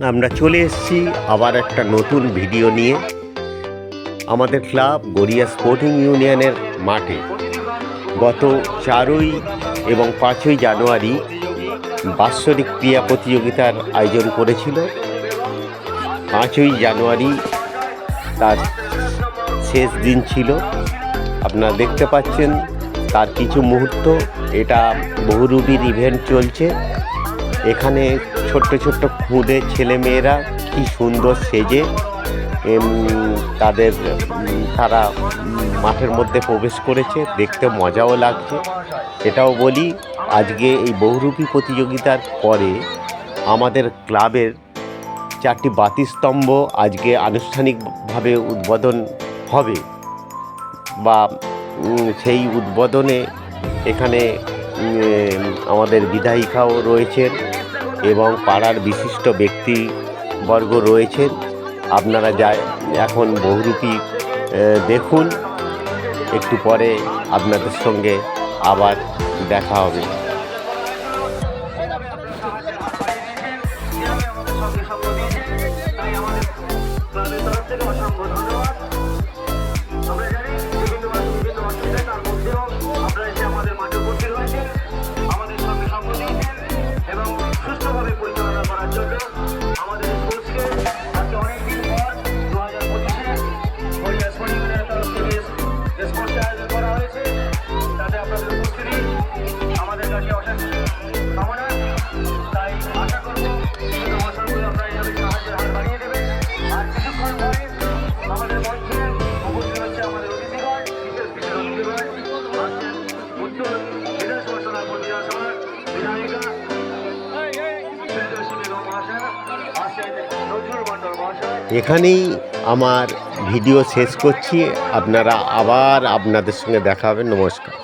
আমরা চলে এসেছি আবার একটা নতুন ভিডিও নিয়ে আমাদের ক্লাব গড়িয়া স্পোর্টিং ইউনিয়নের মাঠে গত 4ই এবং 5ই জানুয়ারি বাৎসরিক ক্রীড়া প্রতিযোগিতার আয়োজন করেছিল। 5ই জানুয়ারি তার শেষ দিন ছিল। আপনারা দেখতে পাচ্ছেন তার কিছু মুহূর্ত। এটা বহুরূপীর ইভেন্ট চলছে। এখানে ছোট্ট ছোট্ট খুদে ছেলেমেয়েরা কি সুন্দর সেজে তারা মাঠের মধ্যে প্রবেশ করেছে, দেখতে মজাও লাগছে। এটাও বলি, আজকে এই বহুরূপী প্রতিযোগিতার পরে আমাদের ক্লাবের 4টি বাতিস্তম্ভ আজকে আনুষ্ঠানিকভাবে উদ্বোধন হবে, বা সেই উদ্বোধনে এখানে আমাদের বিধায়িকাও রয়েছেন এবং পাড়ার বিশিষ্ট ব্যক্তিবর্গ রয়েছেন। আপনারা এখন বহুরূপী দেখুন, একটু পরে আপনাদের সঙ্গে আবার দেখা হবে। এখানেই আমার ভিডিও শেষ করছি। আপনারা আবার আপনাদের সঙ্গে দেখা হবে। নমস্কার।